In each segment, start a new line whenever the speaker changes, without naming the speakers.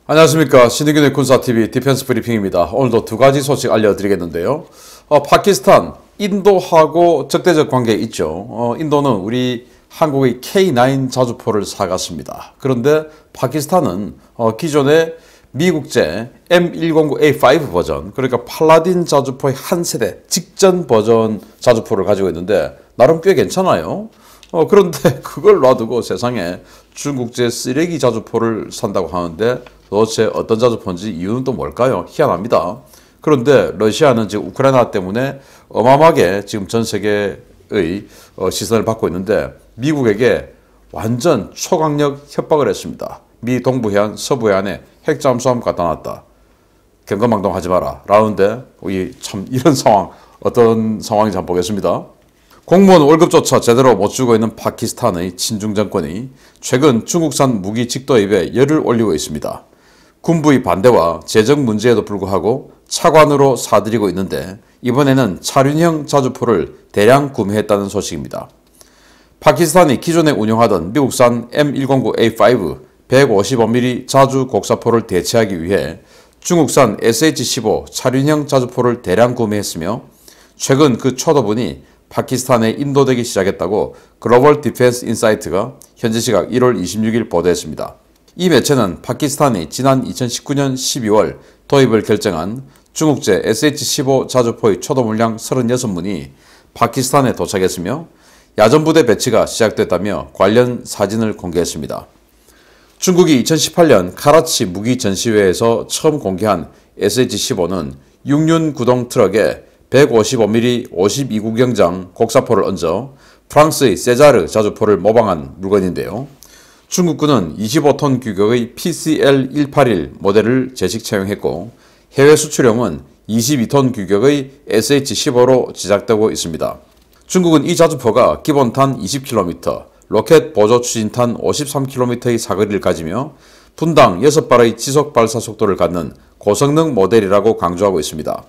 안녕하십니까. 신의균의 군사TV 디펜스 브리핑입니다. 오늘도 두 가지 소식 알려드리겠는데요. 파키스탄, 인도하고 적대적 관계에 있죠. 인도는 우리 한국의 K9 자주포를 사갔습니다. 그런데 파키스탄은 기존의 미국제 M109A5 버전, 그러니까 팔라딘 자주포의 한 세대 직전 버전 자주포를 가지고 있는데 나름 꽤 괜찮아요. 그런데 그걸 놔두고 세상에 중국제 쓰레기 자주포를 산다고 하는데 도대체 어떤 자주포인지 이유는 또 뭘까요? 희한합니다. 그런데 러시아는 지금 우크라이나 때문에 어마어마하게 지금 전 세계의 시선을 받고 있는데 미국에게 완전 초강력 협박을 했습니다. 미 동부해안, 서부해안에 핵 잠수함 갖다 놨다. 경거망동하지 마라. 라는데 참 이런 상황 어떤 상황인지 한번 보겠습니다. 공무원 월급조차 제대로 못 주고 있는 파키스탄의 친중 정권이 최근 중국산 무기 직도입에 열을 올리고 있습니다. 군부의 반대와 재정 문제에도 불구하고 차관으로 사들이고 있는데 이번에는 차륜형 자주포를 대량 구매했다는 소식입니다. 파키스탄이 기존에 운용하던 미국산 M109A5 155mm 자주 곡사포를 대체하기 위해 중국산 SH-15 차륜형 자주포를 대량 구매했으며 최근 그 초도분이 파키스탄에 인도되기 시작했다고 글로벌 디펜스 인사이트가 현지 시각 1월 26일 보도했습니다. 이 매체는 파키스탄이 지난 2019년 12월 도입을 결정한 중국제 SH-15 자주포의 초도 물량 36문이 파키스탄에 도착했으며 야전부대 배치가 시작됐다며 관련 사진을 공개했습니다. 중국이 2018년 카라치 무기 전시회에서 처음 공개한 SH-15는 6륜 구동 트럭에 155mm 52구경장 곡사포를 얹어 프랑스의 세자르 자주포를 모방한 물건인데요. 중국군은 25톤 규격의 PCL-181 모델을 제식 채용했고 해외 수출용은 22톤 규격의 SH-15로 제작되고 있습니다. 중국은 이 자주포가 기본탄 20km, 로켓 보조 추진탄 53km의 사거리를 가지며 분당 6발의 지속 발사 속도를 갖는 고성능 모델이라고 강조하고 있습니다.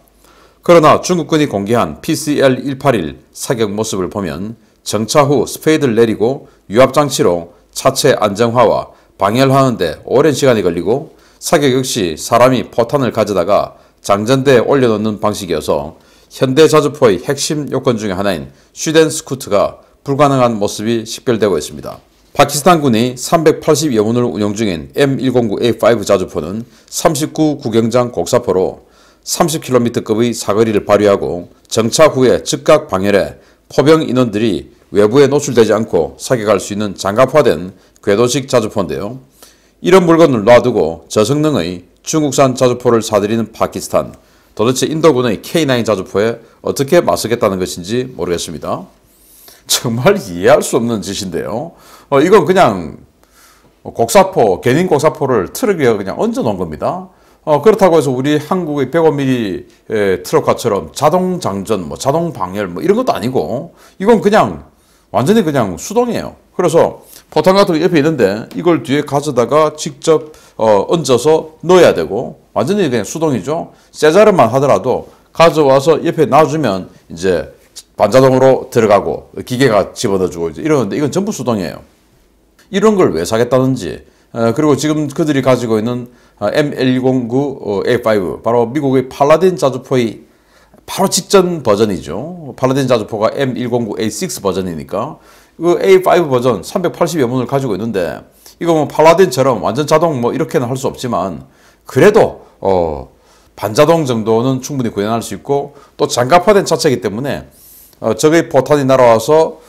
그러나 중국군이 공개한 PCL-181 사격 모습을 보면 정차 후 스페이드를 내리고 유압장치로 차체 안정화와 방해를 하는데 오랜 시간이 걸리고 사격 역시 사람이 포탄을 가져다가 장전대에 올려놓는 방식이어서 현대 자주포의 핵심 요건 중의 하나인 슈덴 스쿠트가 불가능한 모습이 식별되고 있습니다. 파키스탄군이 380여 문을 운용 중인 M109A5 자주포는 39구경장 곡사포로 30km급의 사거리를 발휘하고 정차 후에 즉각 방열해 포병 인원들이 외부에 노출되지 않고 사격할 수 있는 장갑화된 궤도식 자주포인데요. 이런 물건을 놔두고 저성능의 중국산 자주포를 사들이는 파키스탄, 도대체 인도군의 K9 자주포에 어떻게 맞서겠다는 것인지 모르겠습니다. 정말 이해할 수 없는 짓인데요. 이건 그냥 곡사포, 견인 곡사포를 트럭 위에 그냥 얹어 놓은 겁니다. 그렇다고 해서 우리 한국의 105mm 트럭화처럼 자동 장전, 자동 방열 이런 것도 아니고 이건 그냥 완전히 그냥 수동이에요. 그래서 포탄 같은 거 옆에 있는데 이걸 뒤에 가져다가 직접 얹어서 넣어야 되고 완전히 그냥 수동이죠. 세자르만 하더라도 가져와서 옆에 놔주면 이제 반자동으로 들어가고 기계가 집어넣어주고 이러는데 이건 전부 수동이에요. 이런 걸 왜 사겠다는지 그리고 지금 그들이 가지고 있는 M109A5 바로 미국의 팔라딘 자주포의 바로 직전 버전이죠. 팔라딘 자주포가 M109A6 버전이니까 그 A5 버전 380여 문을 가지고 있는데 이거 뭐 팔라딘처럼 완전 자동 이렇게는 할 수 없지만 그래도 반자동 정도는 충분히 구현할 수 있고 또 장갑화된 차체이기 때문에 적의 포탄이 날아와서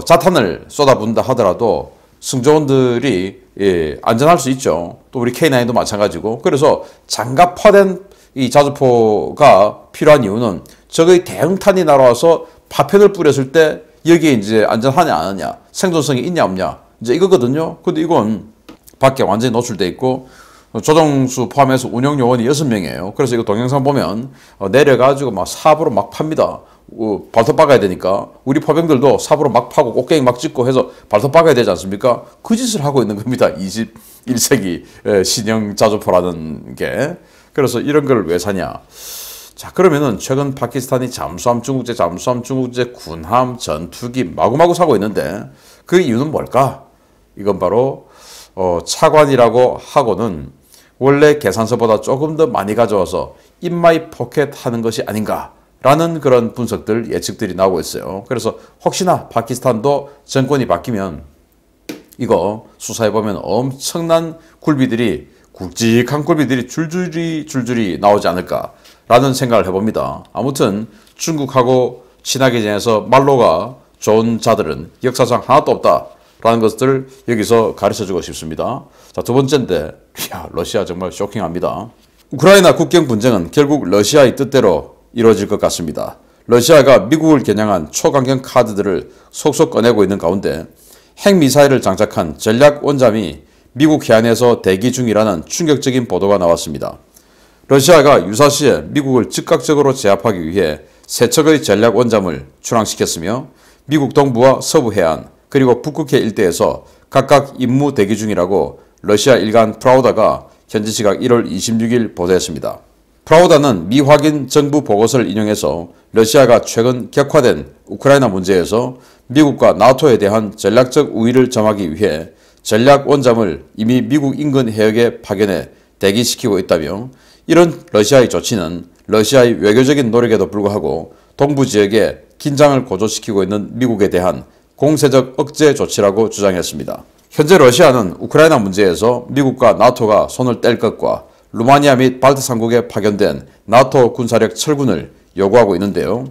자탄을 쏟아붓는다 하더라도 승조원들이 안전할 수 있죠. 또 우리 K9도 마찬가지고. 그래서 장갑화된 이 자주포가 필요한 이유는 적의 대형탄이 날아와서 파편을 뿌렸을 때 여기에 이제 안전하냐 안 하냐, 생존성이 있냐 없냐 이제 이거거든요. 근데 이건 밖에 완전히 노출돼 있고 조종수 포함해서 운영 요원이 6명이에요. 그래서 이거 동영상 보면 내려가지고 막 삽으로 막 팝니다. 발톱 박아야 되니까 우리 포병들도 삽으로 막 파고 꽃갱이 막 찍고 해서 발톱 박아야 되지 않습니까? 그 짓을 하고 있는 겁니다. 21세기 신형 자주포라는 게. 그래서 이런 걸 왜 사냐? 자, 그러면은 최근 파키스탄이 잠수함, 중국제 군함, 전투기 마구마구 사고 있는데 그 이유는 뭘까? 이건 바로 차관이라고 하고는 원래 계산서보다 조금 더 많이 가져와서 in my pocket 하는 것이 아닌가라는 그런 분석들, 예측들이 나오고 있어요. 그래서 혹시나 파키스탄도 정권이 바뀌면 이거 수사해보면 엄청난 굵직한 굴비들이 줄줄이 나오지 않을까라는 생각을 해봅니다. 아무튼 중국하고 친하게 지내서 말로가 좋은 자들은 역사상 하나도 없다라는 것들을 여기서 가르쳐주고 싶습니다. 자, 두 번째인데, 러시아 정말 쇼킹합니다. 우크라이나 국경 분쟁은 결국 러시아의 뜻대로 이루어질 것 같습니다. 러시아가 미국을 겨냥한 초강경 카드들을 속속 꺼내고 있는 가운데 핵미사일을 장착한 전략 원잠이 미국 해안에서 대기 중이라는 충격적인 보도가 나왔습니다. 러시아가 유사시에 미국을 즉각적으로 제압하기 위해 세 척의 전략 원잠을 출항시켰으며 미국 동부와 서부 해안 그리고 북극해 일대에서 각각 임무 대기 중이라고 러시아 일간 프라우다가 현지 시각 1월 26일 보도했습니다. 프라우다는 미확인 정부 보고서를 인용해서 러시아가 최근 격화된 우크라이나 문제에서 미국과 나토에 대한 전략적 우위를 점하기 위해 전략 원잠을 이미 미국 인근 해역에 파견해 대기시키고 있다며 이런 러시아의 조치는 러시아의 외교적인 노력에도 불구하고 동부 지역에 긴장을 고조시키고 있는 미국에 대한 공세적 억제 조치라고 주장했습니다. 현재 러시아는 우크라이나 문제에서 미국과 나토가 손을 뗄 것과 루마니아 및 발트 3국에 파견된 나토 군사력 철군을 요구하고 있는데요.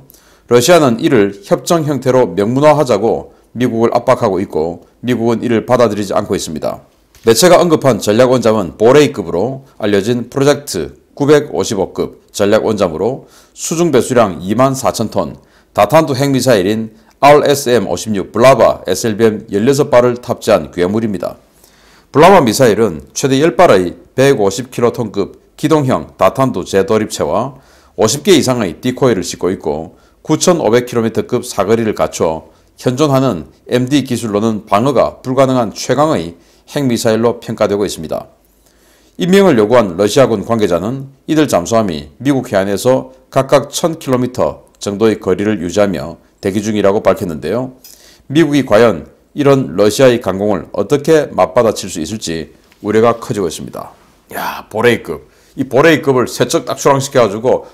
러시아는 이를 협정 형태로 명문화하자고 미국을 압박하고 있고 미국은 이를 받아들이지 않고 있습니다. 매체가 언급한 전략원잠은 보레이급으로 알려진 프로젝트 955급 전략원잠으로 수중 배수량 24,000톤, 다탄두 핵미사일인 RSM-56 블라바 SLBM 16발을 탑재한 괴물입니다. 블라바 미사일은 최대 10발의 150킬로톤급 기동형 다탄두 재도립체와 50개 이상의 디코이를 싣고 있고 9,500km급 사거리를 갖춰 현존하는 MD 기술로는 방어가 불가능한 최강의 핵미사일로 평가되고 있습니다. 임명을 요구한 러시아군 관계자는 이들 잠수함이 미국 해안에서 각각 1,000km 정도의 거리를 유지하며 대기 중이라고 밝혔는데요. 미국이 과연 이런 러시아의 강공을 어떻게 맞받아칠 수 있을지 우려가 커지고 있습니다. 야, 보레이급. 이 보레이급을 세 척 딱 출항시켜가지고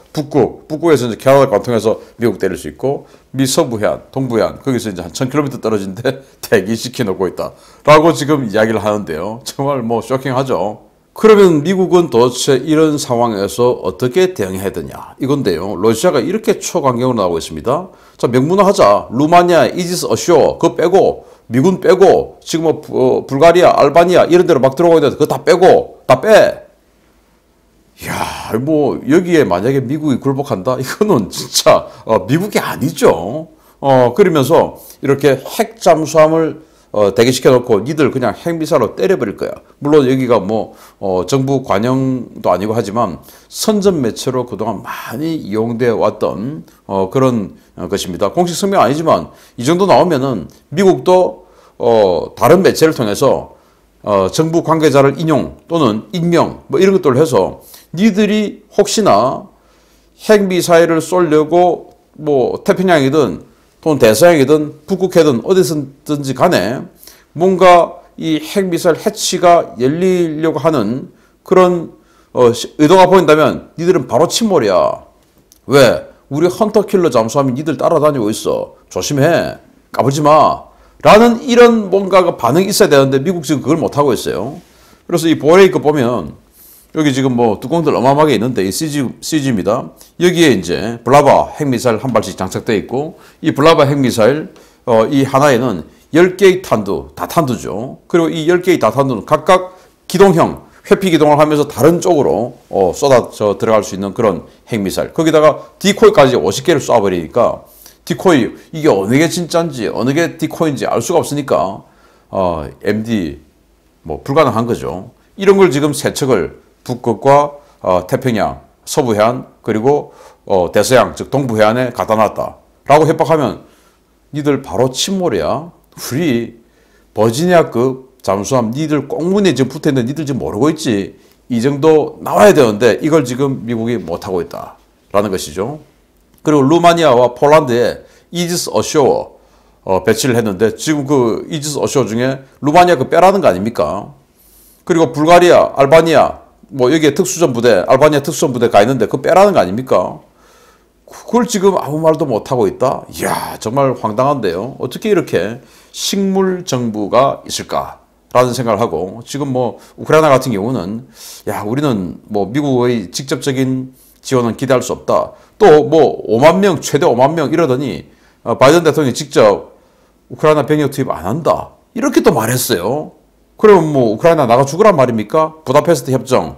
북구에서 이제 캐나다 관통해서 미국 때릴 수 있고 미 서부 해안, 동부 해안 거기서 이제 한 1,000km 떨어진데 대기시켜 놓고 있다. 라고 지금 이야기를 하는데요. 정말 뭐 쇼킹하죠. 그러면 미국은 도대체 이런 상황에서 어떻게 대응해야 되냐 이건데요. 러시아가 이렇게 초강경으로 나오고 있습니다. 자, 명문화하자. 루마니아, 이지스 어쇼 그거 빼고 미군 빼고 지금 뭐 불가리아, 알바니아 이런 데로 막 들어오고 있는데 그거 다 빼고 다 빼. 이야, 뭐 여기에 만약에 미국이 굴복한다? 이거는 진짜 미국이 아니죠. 그러면서 이렇게 핵 잠수함을 대기시켜 놓고 니들 그냥 핵미사일로 때려버릴 거야. 물론 여기가 뭐 정부 관영도 아니고 하지만 선전 매체로 그동안 많이 이용되어 왔던 그런 것입니다. 공식 성명 아니지만 이 정도 나오면은 미국도 다른 매체를 통해서 정부 관계자를 인용 또는 임명 뭐 이런 것들을 해서 니들이 혹시나 핵미사일을 쏘려고 뭐 태평양이든 또는 대서양이든 북극해든 어디서든지 간에 뭔가 이 핵미사일 해치가 열리려고 하는 그런 의도가 보인다면 니들은 바로 침몰이야. 왜? 우리 헌터킬러 잠수함이 니들 따라다니고 있어. 조심해. 까불지 마. 라는 이런 뭔가가 반응이 있어야 되는데 미국 지금 그걸 못하고 있어요. 그래서 이 보레이크 보면 여기 지금 뭐 뚜껑들 어마어마하게 있는데 이 CG입니다. 여기에 이제 블라바 핵미사일 한 발씩 장착되어 있고 이 블라바 핵미사일 이 하나에는 10개의 탄두, 다탄두죠. 그리고 이 10개의 다탄두는 각각 기동형, 회피 기동을 하면서 다른 쪽으로 쏟아져 들어갈 수 있는 그런 핵미사일. 거기다가 디코이까지 50개를 쏴버리니까 디코이 이게 어느 게 진짜인지 어느 게 디코이인지 알 수가 없으니까 MD 뭐 불가능한 거죠. 이런 걸 지금 세 척을 북극과 태평양, 서부 해안 그리고 대서양 즉 동부 해안에 갖다 놨다 라고 협박하면 니들 바로 침몰이야. 우리 버지니아급 잠수함 니들 꽁무니에 지금 붙어있는데 니들 지금 모르고 있지. 이 정도 나와야 되는데 이걸 지금 미국이 못하고 있다 라는 것이죠. 그리고 루마니아와 폴란드에 이지스 어쇼어 배치를 했는데 지금 그 이지스 어쇼어 중에 루마니아 그 빼라는 거 아닙니까? 그리고 불가리아, 알바니아 뭐 여기에 특수전부대, 알바니아 특수전부대 가 있는데 그거 빼라는 거 아닙니까? 그걸 지금 아무 말도 못하고 있다? 이야, 정말 황당한데요. 어떻게 이렇게 식물 정부가 있을까라는 생각을 하고, 지금 뭐 우크라이나 같은 경우는 야, 우리는 뭐 미국의 직접적인 지원은 기대할 수 없다. 또 뭐 5만 명, 최대 5만 명 이러더니 바이든 대통령이 직접 우크라이나 병력 투입 안 한다. 이렇게 또 말했어요. 그러면 뭐 우크라이나 나가 죽으란 말입니까? 부다페스트 협정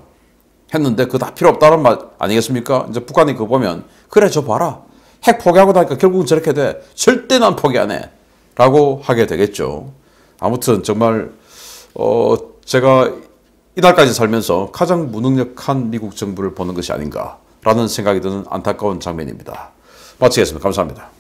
했는데 그거 다 필요 없다는 말 아니겠습니까? 이제 북한이 그거 보면 그래 저 봐라. 핵 포기하고 나니까 결국은 저렇게 돼. 절대 난 포기 안 해. 라고 하게 되겠죠. 아무튼 정말 제가 이날까지 살면서 가장 무능력한 미국 정부를 보는 것이 아닌가라는 생각이 드는 안타까운 장면입니다. 마치겠습니다. 감사합니다.